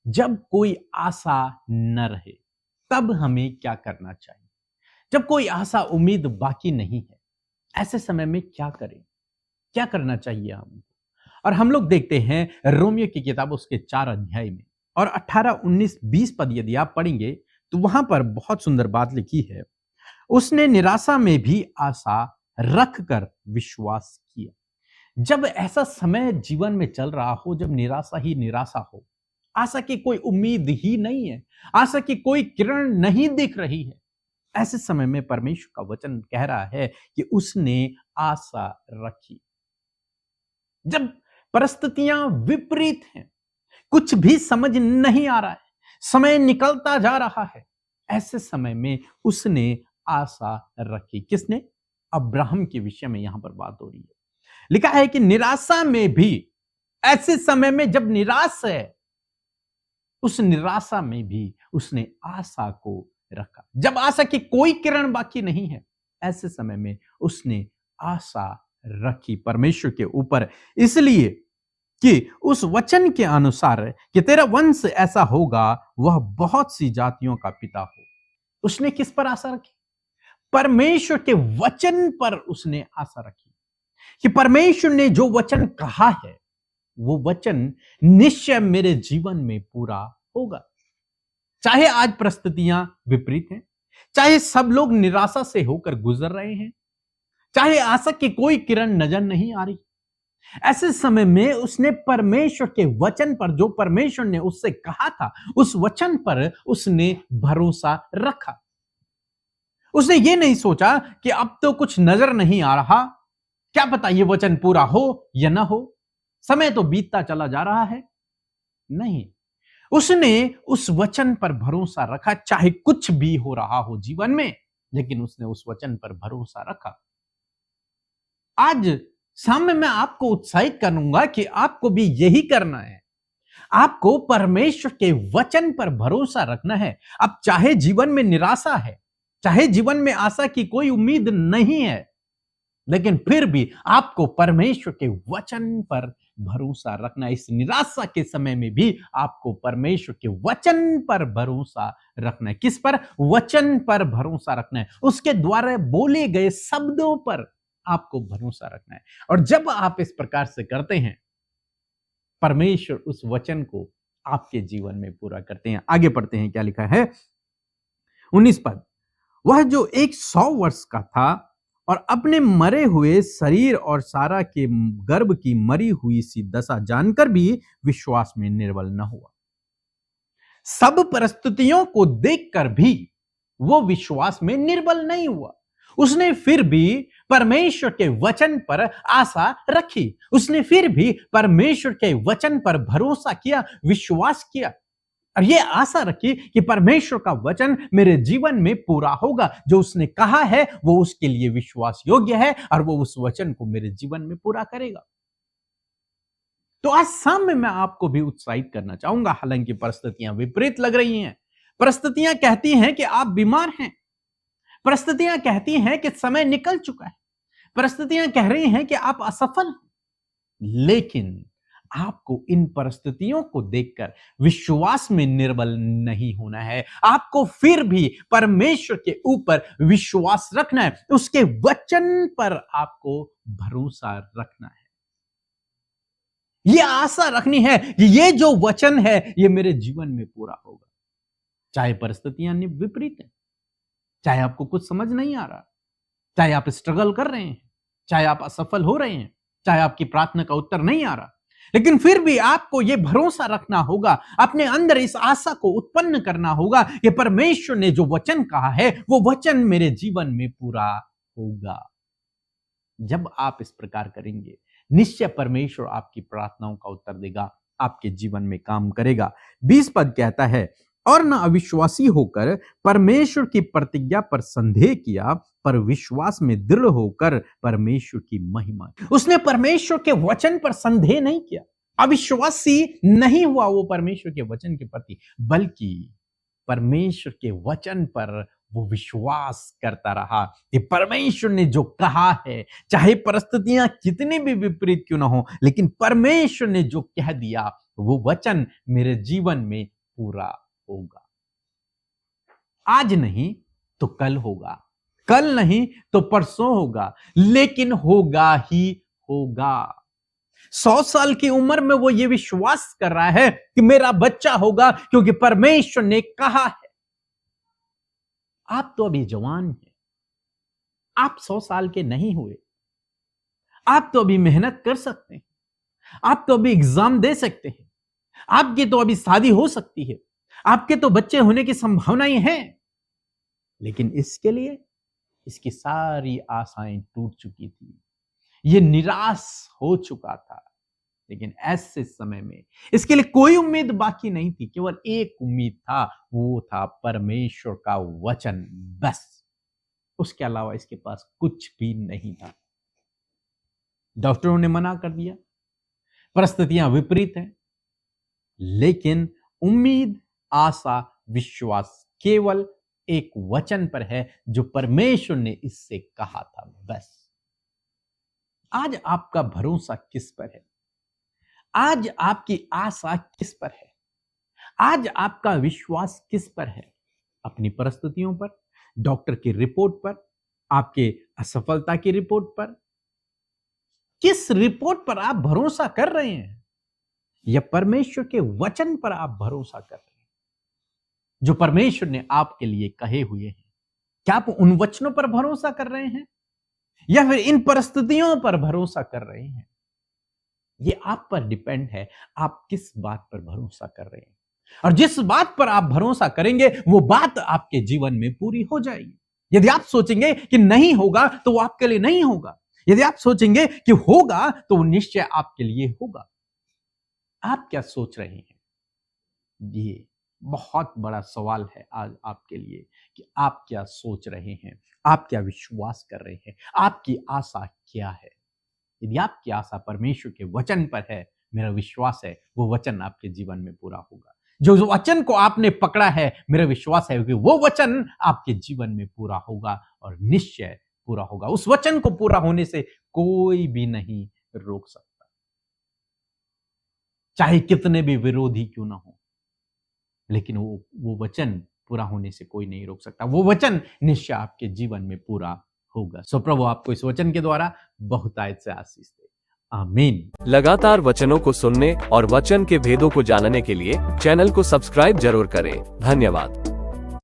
जब कोई आशा न रहे तब हमें क्या करना चाहिए? जब कोई आशा उम्मीद बाकी नहीं है, ऐसे समय में क्या करें? क्या करना चाहिए हमको? और हम लोग देखते हैं रोमियो की किताब उसके 4 अध्याय में और 18, 19, 20 पद यदि आप पढ़ेंगे तो वहां पर बहुत सुंदर बात लिखी है। उसने निराशा में भी आशा रख कर विश्वास किया। जब ऐसा समय जीवन में चल रहा हो, जब निराशा ही निराशा हो, आशा की कोई उम्मीद ही नहीं है, आशा की कोई किरण नहीं दिख रही है, ऐसे समय में परमेश्वर का वचन कह रहा है कि उसने आशा रखी। जब परिस्थितियां विपरीत हैं, कुछ भी समझ नहीं आ रहा है, समय निकलता जा रहा है, ऐसे समय में उसने आशा रखी। किसने? अब्राहम के विषय में यहां पर बात हो रही है। लिखा है कि निराशा में भी, ऐसे समय में जब निराश है, उस निराशा में भी उसने आशा को रखा। जब आशा की कोई किरण बाकी नहीं है, ऐसे समय में उसने आशा रखी परमेश्वर के ऊपर, इसलिए कि उस वचन के अनुसार कि तेरा वंश ऐसा होगा, वह बहुत सी जातियों का पिता हो। उसने किस पर आशा रखी? परमेश्वर के वचन पर उसने आशा रखी कि परमेश्वर ने जो वचन कहा है, वो वचन निश्चय मेरे जीवन में पूरा होगा। चाहे आज परिस्थितियां विपरीत हैं, चाहे सब लोग निराशा से होकर गुजर रहे हैं, चाहे आशा की कोई किरण नजर नहीं आ रही, ऐसे समय में उसने परमेश्वर के वचन पर, जो परमेश्वर ने उससे कहा था, उस वचन पर उसने भरोसा रखा। उसने ये नहीं सोचा कि अब तो कुछ नजर नहीं आ रहा, क्या पता ये वचन पूरा हो या ना हो, समय तो बीतता चला जा रहा है। नहीं, उसने उस वचन पर भरोसा रखा, चाहे कुछ भी हो रहा हो जीवन में, लेकिन उसने उस वचन पर भरोसा रखा। आज शाम में मैं आपको उत्साहित करूंगा कि आपको भी यही करना है। आपको परमेश्वर के वचन पर भरोसा रखना है। अब चाहे जीवन में निराशा है, चाहे जीवन में आशा की कोई उम्मीद नहीं है, लेकिन फिर भी आपको परमेश्वर के वचन पर भरोसा रखना है। इस निराशा के समय में भी आपको परमेश्वर के वचन पर भरोसा रखना है। किस पर? वचन पर भरोसा रखना है। उसके द्वारा बोले गए शब्दों पर आपको भरोसा रखना है। और जब आप इस प्रकार से करते हैं, परमेश्वर उस वचन को आपके जीवन में पूरा करते हैं। आगे पढ़ते हैं, क्या लिखा है 19 पद। वह जो एक 100 वर्ष का था और अपने मरे हुए शरीर और सारा के गर्भ की मरी हुई सी दशा जानकर भी विश्वास में निर्बल न हुआ। सब परिस्थितियों को देखकर भी वो विश्वास में निर्बल नहीं हुआ। उसने फिर भी परमेश्वर के वचन पर आशा रखी। उसने फिर भी परमेश्वर के वचन पर भरोसा किया, विश्वास किया और ये आशा रखी कि परमेश्वर का वचन मेरे जीवन में पूरा होगा। जो उसने कहा है वो उसके लिए विश्वास योग्य है और वो उस वचन को मेरे जीवन में पूरा करेगा। तो आज शाम में मैं आपको भी उत्साहित करना चाहूंगा। हालांकि परिस्थितियां विपरीत लग रही हैं, परिस्थितियां कहती हैं कि आप बीमार हैं, परिस्थितियां कहती हैं कि समय निकल चुका है, परिस्थितियां कह रही हैं कि आप असफल हैं, लेकिन आपको इन परिस्थितियों को देखकर विश्वास में निर्बल नहीं होना है। आपको फिर भी परमेश्वर के ऊपर विश्वास रखना है, उसके वचन पर आपको भरोसा रखना है। यह आशा रखनी है कि यह जो वचन है यह मेरे जीवन में पूरा होगा। चाहे परिस्थितियां विपरीत हैं, चाहे आपको कुछ समझ नहीं आ रहा, चाहे आप स्ट्रगल कर रहे हैं, चाहे आप असफल हो रहे हैं, चाहे आपकी प्रार्थना का उत्तर नहीं आ रहा, लेकिन फिर भी आपको यह भरोसा रखना होगा, अपने अंदर इस आशा को उत्पन्न करना होगा कि परमेश्वर ने जो वचन कहा है वो वचन मेरे जीवन में पूरा होगा। जब आप इस प्रकार करेंगे, निश्चय परमेश्वर आपकी प्रार्थनाओं का उत्तर देगा, आपके जीवन में काम करेगा। 20 पद कहता है, और न अविश्वासी होकर परमेश्वर की प्रतिज्ञा पर संदेह किया, पर विश्वास में दृढ़ होकर परमेश्वर की महिमा। उसने परमेश्वर के वचन पर संदेह नहीं किया, अविश्वासी नहीं हुआ वो परमेश्वर के वचन के प्रति, बल्कि परमेश्वर के वचन पर वो विश्वास करता रहा कि परमेश्वर ने जो कहा है, चाहे परिस्थितियां कितनी भी विपरीत क्यों ना हो, लेकिन परमेश्वर ने जो कह दिया वो वचन मेरे जीवन में पूरा होगा। आज नहीं तो कल होगा, कल नहीं तो परसों होगा, लेकिन होगा ही होगा। 100 साल की उम्र में वो ये विश्वास कर रहा है कि मेरा बच्चा होगा, क्योंकि परमेश्वर ने कहा है। आप तो अभी जवान हैं, आप 100 साल के नहीं हुए, आप तो अभी मेहनत कर सकते हैं, आप तो अभी एग्जाम दे सकते हैं, आपकी तो अभी शादी हो सकती है, आपके तो बच्चे होने की संभावनाएं हैं। लेकिन इसके लिए इसकी सारी आशाएं टूट चुकी थी, ये निराश हो चुका था। लेकिन ऐसे समय में इसके लिए कोई उम्मीद बाकी नहीं थी, केवल एक उम्मीद था, वो था परमेश्वर का वचन, बस। उसके अलावा इसके पास कुछ भी नहीं था। डॉक्टरों ने मना कर दिया, परिस्थितियां विपरीत हैं, लेकिन उम्मीद, आशा, विश्वास केवल एक वचन पर है जो परमेश्वर ने इससे कहा था, बस। आज आपका भरोसा किस पर है? आज आपकी आशा किस पर है? आज आपका विश्वास किस पर है? अपनी परिस्थितियों पर, डॉक्टर की रिपोर्ट पर, आपके असफलता की रिपोर्ट पर? किस रिपोर्ट पर आप भरोसा कर रहे हैं? या परमेश्वर के वचन पर आप भरोसा कर रहे हैं जो परमेश्वर ने आपके लिए कहे हुए हैं? क्या आप उन वचनों पर भरोसा कर रहे हैं या फिर इन परिस्थितियों पर भरोसा कर रहे हैं? ये आप पर डिपेंड है, आप किस बात पर भरोसा कर रहे हैं। और जिस बात पर आप भरोसा करेंगे वो बात आपके जीवन में पूरी हो जाएगी। यदि आप सोचेंगे कि नहीं होगा तो वो आपके लिए नहीं होगा, यदि आप सोचेंगे कि होगा तो वो निश्चय आपके लिए होगा। आप क्या सोच रहे हैं? ये बहुत बड़ा सवाल है आज आपके लिए कि आप क्या सोच रहे हैं, आप क्या विश्वास कर रहे हैं, आपकी आशा क्या है। यदि आपकी आशा परमेश्वर के वचन पर है, मेरा विश्वास है वो वचन आपके जीवन में पूरा होगा। जो वचन को आपने पकड़ा है, मेरा विश्वास है कि वो वचन आपके जीवन में पूरा होगा और निश्चय पूरा होगा। उस वचन को पूरा होने से कोई भी नहीं रोक सकता, चाहे कितने भी विरोधी क्यों ना हो, लेकिन वो वचन पूरा होने से कोई नहीं रोक सकता। वो वचन निश्चय आपके जीवन में पूरा होगा। सो प्रभु आपको इस वचन के द्वारा बहुतायत से आशीष दे। आमीन। लगातार वचनों को सुनने और वचन के भेदों को जानने के लिए चैनल को सब्सक्राइब जरूर करें। धन्यवाद।